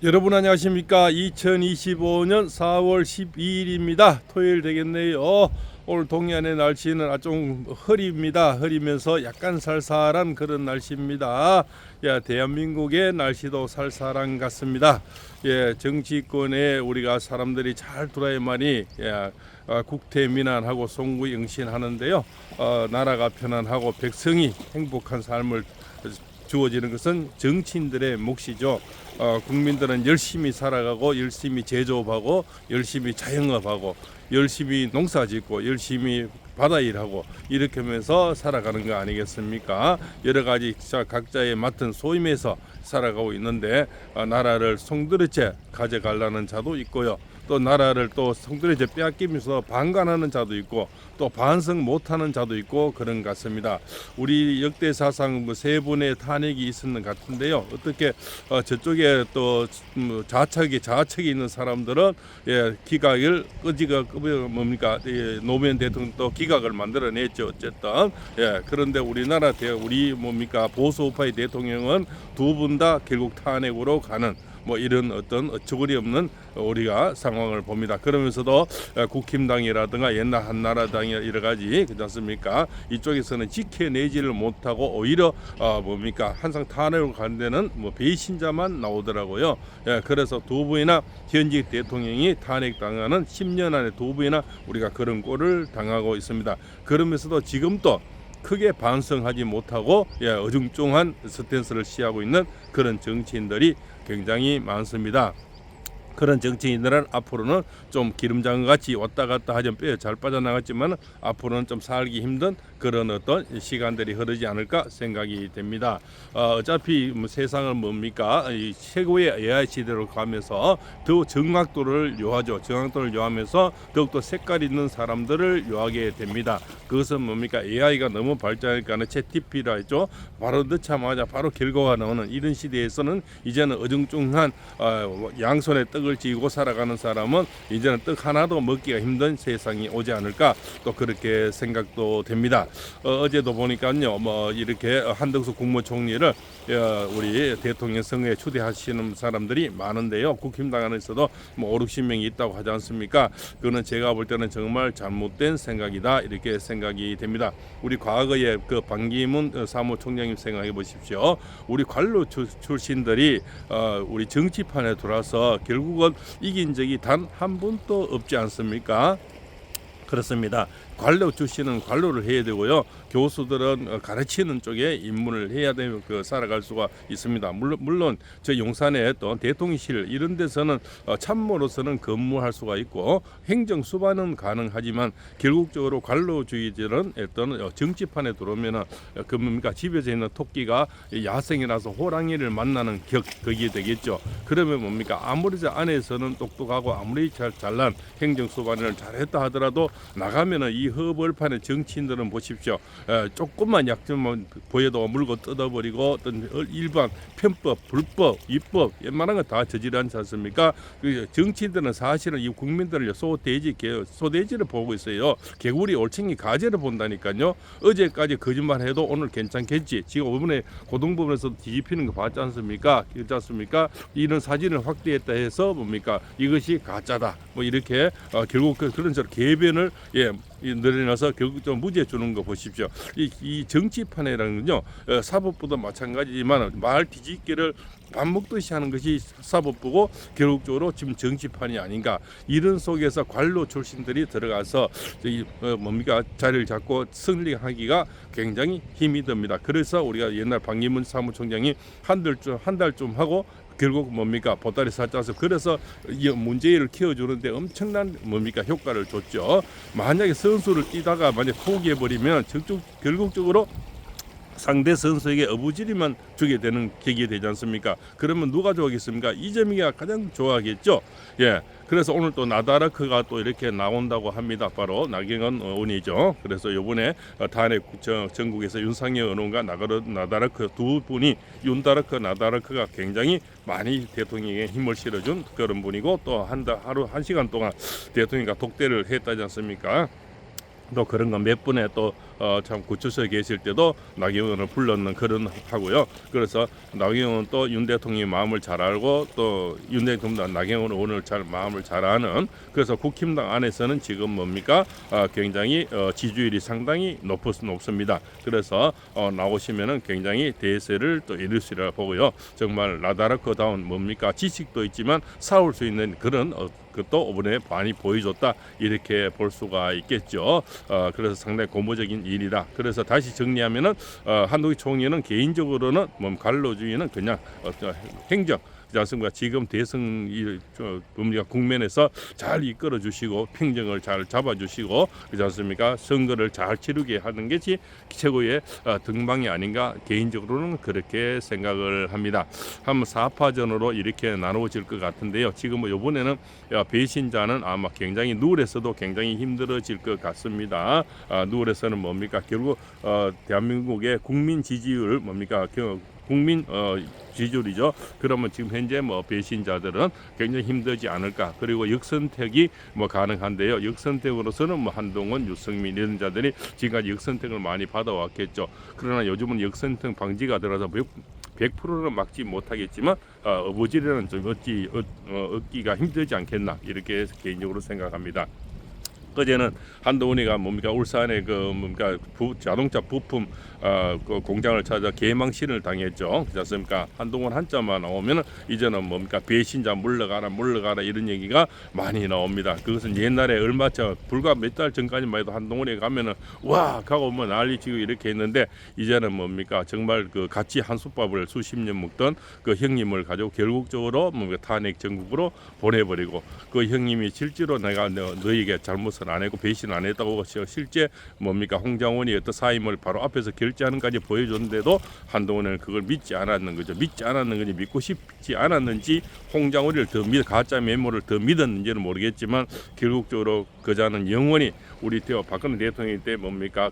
여러분 안녕하십니까? 2025년 4월 12일입니다. 토요일 되겠네요. 오늘 동해안의 날씨는 좀 흐립니다. 흐리면서 약간 살살한 그런 날씨입니다. 예, 대한민국의 날씨도 살살한 것 같습니다. 예, 정치권에 우리가 사람들이 잘 돌아야만이 국태민안하고 송구영신하는데요. 나라가 편안하고 백성이 행복한 삶을 주어지는 것은 정치인들의 몫이죠. 국민들은 열심히 살아가고 열심히 제조업하고 열심히 자영업하고 열심히 농사짓고 열심히 바다일하고 이렇게 하면서 살아가는 거 아니겠습니까? 여러 가지 각자의 맡은 소임에서 살아가고 있는데 나라를 송두리째 가져가려는 자도 있고요. 또 나라를 또 송두리째 빼앗기면서 방관하는 자도 있고 또 반성 못하는 자도 있고 그런 것 같습니다. 우리 역대사상 세 분의 탄핵이 있었는 것 같은데요. 어떻게 저쪽에 또 좌측에 있는 사람들은 기각을 끄지가 뭡니까 노무현 대통령 또 기각을 만들어냈죠. 어쨌든 그런데 우리나라 우리 뭡니까 보수 우파의 대통령은 두 분 다 결국 탄핵으로 가는 이런 어떤 어처구니 없는 우리가 상황을 봅니다. 그러면서도 국힘당이라든가 옛날 한나라당이 여러 가지 그렇지 않습니까? 이쪽에서는 지켜내지를 못하고 오히려 항상 탄핵으로 가는 데는 배신자만 나오더라고요. 그래서 두 번이나 현직 대통령이 탄핵당하는 10년 안에 두 번이나 우리가 그런 꼴을 당하고 있습니다. 그러면서도 지금 또 크게 반성하지 못하고 어중중한 스탠스를 취하고 있는 그런 정치인들이 굉장히 많습니다. 그런 정치인들은 앞으로는 좀 기름장어 같이 왔다 갔다 하면 뼈에 잘 빠져나갔지만 앞으로는 좀 살기 힘든 그런 어떤 시간들이 흐르지 않을까 생각이 됩니다. 어차피 세상은 이 최고의 AI 시대로 가면서 더 정확도를 요하죠. 정확도를 요하면서 더욱더 색깔 있는 사람들을 요하게 됩니다. 그것은 AI가 너무 발전하니까 챗GPT라 했죠. 바로 넣자마자 바로 결과가 나오는 이런 시대에서는 이제는 어중중한 양손에 떡을 쥐고 살아가는 사람은 이제는 떡 하나도 먹기가 힘든 세상이 오지 않을까 또 그렇게 생각도 됩니다. 어제도 보니까요 이렇게 한덕수 국무총리를 우리 대통령 선거에 초대하시는 사람들이 많은데요. 국힘당 안에서도 5, 60명이 있다고 하지 않습니까? 그거는 제가 볼 때는 정말 잘못된 생각이다 이렇게 생각이 됩니다. 우리 과거에 그 반기문 사무총장님 생각해 보십시오. 우리 관료 출신들이 우리 정치판에 들어와서 결국은 이긴 적이 단 한 번도 없지 않습니까? 그렇습니다. 관료 출신은 관료를 해야 되고요. 교수들은 가르치는 쪽에 입문을 해야 되고 살아갈 수가 있습니다. 물론 저 용산에 또 대통령실 이런 데서는 참모로서는 근무할 수가 있고 행정 수반은 가능하지만 결국적으로 관료주의들은 어떤 정치판에 들어오면은 집에서 있는 토끼가 야생이라서 호랑이를 만나는 그게 되겠죠. 그러면 아무리 안에서는 똑똑하고 아무리 잘난 행정 수반을 잘했다 하더라도 나가면은 이 허벌판의 정치인들은 보십시오. 조금만 약점만 보여도 물고 뜯어버리고 어떤 일반 편법, 불법, 입법 웬만한 거 다 저지르지 않습니까? 정치인들은 사실은 이 국민들을 소돼지를 보고 있어요. 개구리 올챙이 가재를 본다니까요. 어제까지 거짓말해도 오늘 괜찮겠지. 지금 이번에 고등법원에서 뒤집히는 거 봤지 않습니까? 그렇지 않습니까? 이런 사진을 확대했다 해서 이것이 가짜다. 이렇게 결국 그런 개변을 늘어나서 결국 좀 무죄 주는 거 보십시오. 이 정치판이라는요 사법부도 마찬가지지만 말 뒤집기를 밥 먹듯이 하는 것이 사법부고 결국적으로 지금 정치판이 아닌가 이런 속에서 관료 출신들이 들어가서 자리를 잡고 승리하기가 굉장히 힘이 듭니다. 그래서 우리가 옛날 반기문 사무총장이 한 달 좀 하고 결국 보따리 살쪄서 그래서 이 문재인을 키워주는데 엄청난 효과를 줬죠. 만약에 선수를 뛰다가 포기해버리면 결국적으로 상대 선수에게 어부지리만 주게 되는 계기가 되지 않습니까? 그러면 누가 좋아하겠습니까? 이재명이가 가장 좋아하겠죠. 그래서 오늘 또 나다르크가 또 이렇게 나온다고 합니다. 바로 나경원 의원이죠. 그래서 이번에 탄핵 전국에서 윤상열 의원과 나다르크 두 분이 윤다르크 나다르크가 굉장히 많이 대통령에게 힘을 실어준 그런 분이고 또 하루 1시간 동안 대통령과 독대를 했다지 않습니까? 또 그런 거 몇 분에 또 참 구치소에 계실 때도 나경원을 불렀는 그런 하고요. 그래서 나경원 또 윤 대통령의 마음을 잘 알고 또 윤 대통령 나경원 오늘 잘 마음을 잘 아는, 그래서 국힘당 안에서는 지금 뭡니까 굉장히 지지율이 상당히 높습니다. 그래서 나오시면은 굉장히 대세를 또 이룰 수 있다고 보고요. 정말 나다르크다운 뭡니까 지식도 있지만 싸울 수 있는 그런 그것도 이번에 많이 보여줬다 이렇게 볼 수가 있겠죠. 그래서 상당히 고무적인 일이다. 그래서 다시 정리하면은 한동희 총리는 개인적으로는 갈로주의는 그냥 행정 그렇지 않습니까? 지금 대선 우리가 국면에서 잘 이끌어 주시고 평정을 잘 잡아 주시고 그렇지 않습니까? 선거를 잘 치르게 하는 것이 최고의 등방이 아닌가 개인적으로는 그렇게 생각을 합니다. 한번 4파전으로 이렇게 나누어질 것 같은데요. 지금 이번에는 배신자는 아마 굉장히 누울에서도 굉장히 힘들어질 것 같습니다. 누울에서는 뭡니까? 결국 대한민국의 국민 지지율 뭡니까? 국민 지지율이죠. 그러면 지금 현재 배신자들은 굉장히 힘들지 않을까. 그리고 역선택이 가능한데요. 역선택으로서는 한동훈, 유승민 이런 자들이 지금까지 역선택을 많이 받아왔겠죠. 그러나 요즘은 역선택 방지가 들어서 100%는 막지 못하겠지만 어부지리는 좀 얻기가 힘들지 않겠나 이렇게 개인적으로 생각합니다. 어제는 한동훈이가 울산에 자동차 부품 공장을 찾아 개망신을 당했죠. 그렇지 않습니까? 한동훈 한자만 나오면 이제는 배신자 물러가라 이런 얘기가 많이 나옵니다. 그것은 옛날에 불과 몇 달 전까지만 해도 한동훈에 가면은 와 가고 난리치고 이렇게 했는데 이제는 정말 그 같이 한솥밥을 수십 년 먹던 그 형님을 가지고 결국적으로 탄핵 전국으로 보내버리고 그 형님이 실제로 내가 너에게 잘못을 안 했고 배신 안 했다고 실제 홍장원이 어떤 사임을 바로 앞에서 결제하는까지 보여줬는데도 한동훈은 그걸 믿지 않았는 거죠. 믿지 않았는 건지 믿고 싶지 않았는지 홍장원을 가짜 메모를 더 믿었는지는 모르겠지만 결국적으로 그자는 영원히 우리 박근혜 대통령 때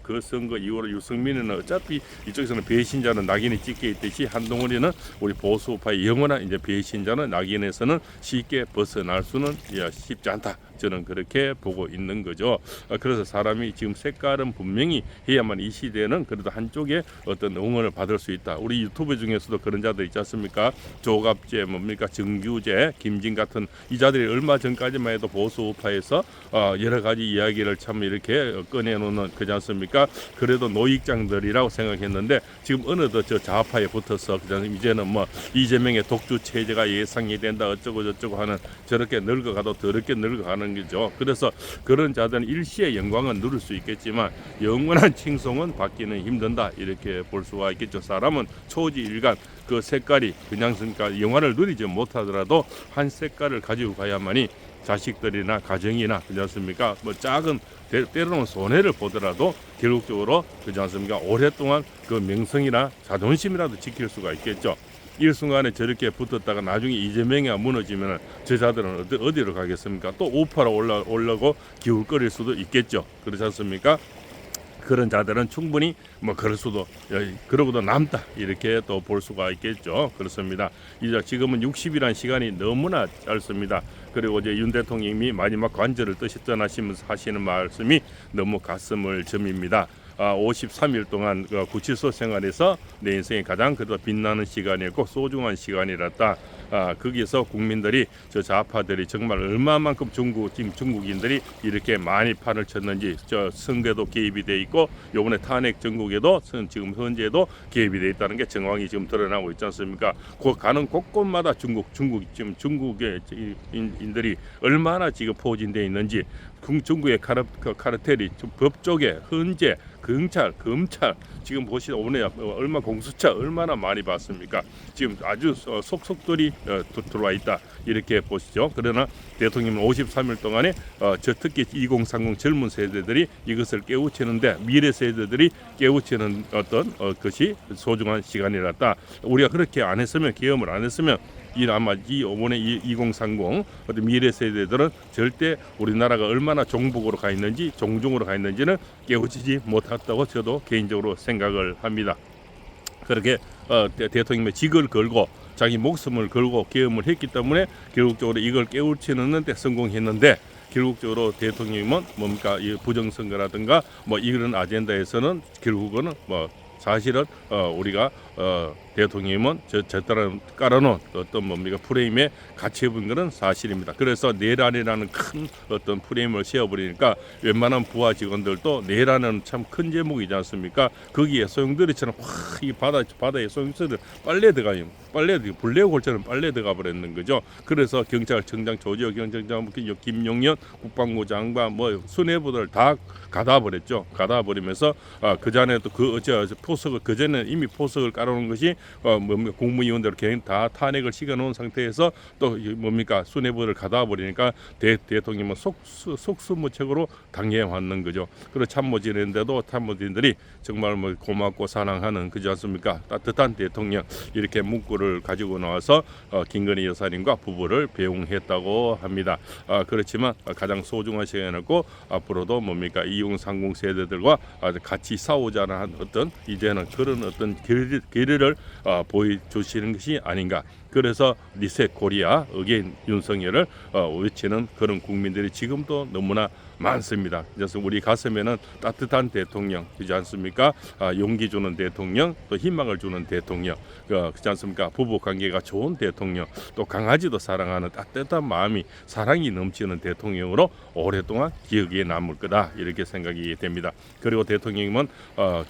그 선거 이후로 유승민은 어차피 이쪽에서는 배신자는 낙인이 찍혀 있듯이 한동훈이는 우리 보수파의 영원한 이제 배신자는 낙인에서는 쉽게 벗어날 수는 쉽지 않다. 저는 그렇게 보고 있는 거죠. 그래서 사람이 지금 색깔은 분명히 해야만 이 시대에는 그래도 한쪽에 어떤 응원을 받을 수 있다. 우리 유튜브 중에서도 그런 자들 있지 않습니까? 조갑재 정규재, 김진 같은 이 자들이 얼마 전까지만 해도 보수파에서 여러 가지 이야기를 참 이렇게 꺼내놓는 그지 않습니까? 그래도 노익장들이라고 생각했는데 지금 어느덧 저 좌파에 붙어서 이제는 이재명의 독주 체제가 예상이 된다 어쩌고 저쩌고 하는 저렇게 늙어가도 더럽게 늙어가는 거죠. 그래서 그런 자들은 일시의 영광은 누릴 수 있겠지만 영원한 칭송은 받기는 힘든다 이렇게 볼 수가 있겠죠. 사람은 초지일간 그 색깔이 그냥 영화를 누리지 못하더라도 한 색깔을 가지고 가야만이 자식들이나 가정이나 그렇지 않습니까? 작은 때로는 손해를 보더라도 결국적으로 그렇지 않습니까? 오랫동안 그 명성이나 자존심이라도 지킬 수가 있겠죠. 일순간에 저렇게 붙었다가 나중에 이재명이 무너지면 저자들은 어디로 가겠습니까? 또 우파로 올라고 기울거릴 수도 있겠죠. 그렇지 않습니까? 그런 자들은 충분히 그럴 수도 그러고도 남다 이렇게 또 볼 수가 있겠죠. 그렇습니다. 이제 지금은 60이라는 시간이 너무나 짧습니다. 그리고 이제 윤 대통령이 마지막 관절을 뜻이 떠나시면서 하시는 말씀이 너무 가슴을 점입니다. 53일 동안 구치소 생활에서 내 인생에 가장 그래도 빛나는 시간이었고 소중한 시간이었다. 거기서 국민들이 저 좌파들이 정말 얼마만큼 중국인들이 이렇게 많이 판을 쳤는지 저 선거에도 개입이 돼 있고 요번에 탄핵 전국에도 지금 현재도 개입이 돼 있다는 게 정황이 지금 드러나고 있지 않습니까? 가는 곳곳마다 지금 중국의 인들이 얼마나 지금 포진되어 있는지 중국의 카르텔이 법조계, 헌재, 경찰, 검찰 지금 보시다 오늘 얼마 공수처 얼마나 많이 봤습니까? 지금 아주 속속들이 들어와 있다 이렇게 보시죠. 그러나 대통령은 53일 동안에 특히 2030 젊은 세대들이 이것을 깨우치는데 미래 세대들이 깨우치는 어떤 것이 소중한 시간이었다. 우리가 그렇게 안 했으면 계엄을 안 했으면 아마 이번에 2030 미래 세대들은 절대 우리나라가 얼마나 종북으로 가 있는지 종중으로 가 있는지는 깨우치지 못했다고 저도 개인적으로 생각을 합니다. 그렇게 대통령의 직을 걸고 자기 목숨을 걸고 계엄을 했기 때문에 결국적으로 이걸 깨우치는 데 성공했는데 결국적으로 대통령님은 뭡니까 이 부정선거라든가 뭐 이런 아젠다에서는 결국은 뭐 사실은 우리가 대통령님은 저 따라 깔아놓은 어떤 뭡니까 프레임에 갇혀본 것은 사실입니다. 그래서 내란이라는 큰 어떤 프레임을 세워버리니까 웬만한 부하 직원들도 내란은 참 큰 제목이지 않습니까? 거기에 소용돌이처럼 확 이 바다에 소용돌이 빨래 들어가요. 블랙홀처럼 빨래 들어가 버렸는 거죠. 그래서 경찰청장 조지호 경찰청 김용현 국방부 장관 뭐 수뇌부들 다 가다 버렸죠. 가다 버리면서 그 전에도 그 포석을 그 전에 이미 포석을 깔아놓은 것이 뭡니까 국무위원들 개인 다 탄핵을 시켜놓은 상태에서 또 뭡니까 수뇌부를 가다 버리니까 대통령은 속수무책으로 당해왔는 거죠. 그리고 참모진인데도 참모진들이 정말 뭐 고맙고 사랑하는 그지 않습니까? 따뜻한 대통령 이렇게 문구를 가지고 나와서 김건희 여사님과 부부를 배웅했다고 합니다. 그렇지만 가장 소중한 시간이었고 앞으로도 뭡니까 이용상공 세대들과 같이 싸우자는 어떤 이제는 그런 어떤 길을 보여주시는 것이 아닌가. 그래서 리셋 코리아 어게인 윤석열을 외치는 그런 국민들이 지금도 너무나 많습니다. 그래서 우리 가슴에는 따뜻한 대통령 그렇지 않습니까? 용기 주는 대통령, 또 희망을 주는 대통령, 그렇지 않습니까? 부부 관계가 좋은 대통령, 또 강아지도 사랑하는 따뜻한 마음이 사랑이 넘치는 대통령으로 오랫동안 기억에 남을 거다 이렇게 생각이 됩니다. 그리고 대통령님은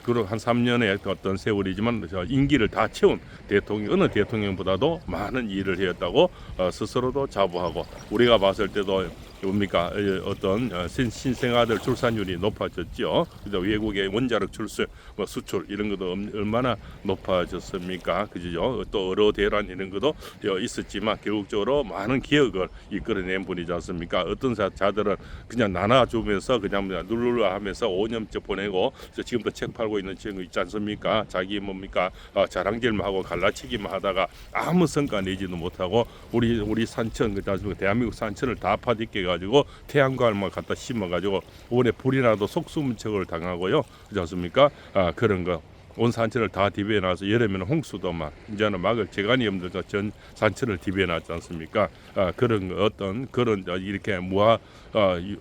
그런 한 3년의 어떤 세월이지만 임기를 다 채운 대통령 어느 대통령보다도 많은 일을 해왔다고 스스로도 자부하고 우리가 봤을 때도 뭡니까 어떤 신생아들 출산율이 높아졌죠. 그래서 외국의 원자력 출수, 수출 이런 것도 얼마나 높아졌습니까? 그죠? 또 어로 대란 이런 것도 있었지만 결국적으로 많은 기억을 이끌어낸 분이지 않습니까? 어떤 자들은 그냥 나눠주면서 그냥 눌르르 하면서 5년째 보내고 지금도 책 팔고 있는 친구 있지 않습니까? 자기 뭡니까 자랑질만 하고 갈라치기만 하다가 아무 성과 내지도 못하고 우리 산천 그지 않습니까? 대한민국 산천을 다 파딛게 가지고 태양광만 갖다 심어가지고 올해 불이 나도 속수무책을 당하고요, 그렇지 않습니까? 그런 거. 온 산천을 다 디베어놔서 여름에는 홍수도 막 이제는 막을 재간이 없는 전 산천을 디베어놨지 않습니까? 그런 어떤 그런 이렇게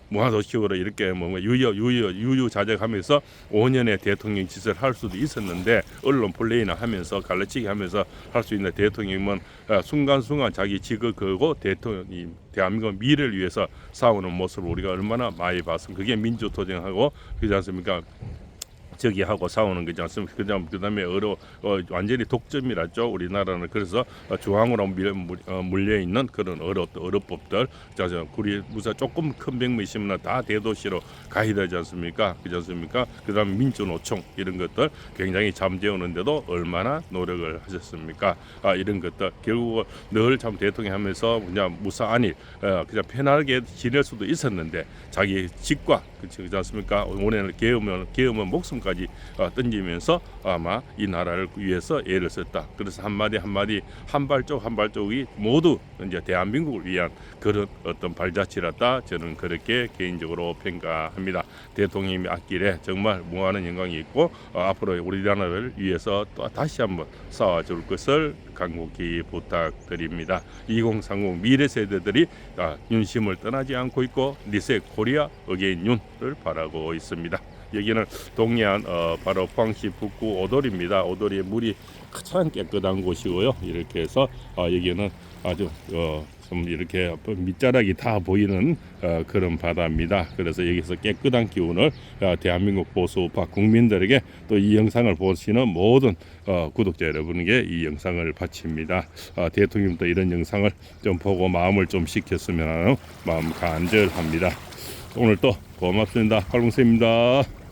무하도식으로 이렇게 뭔가 유유자적하면서 5년의 대통령 짓을 할 수도 있었는데 언론 플레이나 하면서 갈라치기 하면서 할 수 있는 대통령은 순간순간 자기 직을 걸고 대통령이 대한민국 미래를 위해서 싸우는 모습을 우리가 얼마나 많이 봤습니까? 그게 민주투쟁하고 그렇지 않습니까? 저기 하고 싸우는 거지 않습니까? 그다음에 완전히 독점이라죠 우리나라는. 그래서 중앙으로 물려 있는 그런 어법들, 우리 무슨 조금 큰 병무 있으면 다 대도시로 가야 되지 않습니까? 그렇지 않습니까? 그다음에 민주노총 이런 것들 굉장히 잠재우는데도 얼마나 노력을 하셨습니까? 이런 것들 결국 늘 참 대통령 하면서 그냥 무사안일 그냥 편하게 지낼 수도 있었는데 자기 직과 그렇지 않습니까? 오늘 계엄은 목숨까지 던지면서 아마 이 나라를 위해서 애를 썼다. 그래서 한마디 한 발쪽이 모두 이제 대한민국을 위한 그런 어떤 발자취였다. 저는 그렇게 개인적으로 평가합니다. 대통령님이 앞길에 정말 무한한 영광이 있고 앞으로 우리나라를 위해서 또 다시 한번 싸워줄 것을 간곡히 부탁드립니다. 2030 미래 세대들이 윤심을 떠나지 않고 있고 리셋 코리아 어게인 윤을 바라고 있습니다. 여기는 동해안 바로 포항시 북구 오도리입니다. 오도리의 물이 가장 깨끗한 곳이고요. 이렇게 해서 여기는 아주 좀 이렇게 밑자락이 다 보이는 그런 바다입니다. 그래서 여기서 깨끗한 기운을 대한민국 보수파 국민들에게 또 이 영상을 보시는 모든 구독자 여러분에게 이 영상을 바칩니다. 대통령도 이런 영상을 좀 보고 마음을 좀 식혔으면 하는 마음 간절합니다. 오늘 또 고맙습니다. 활공쌤입니다.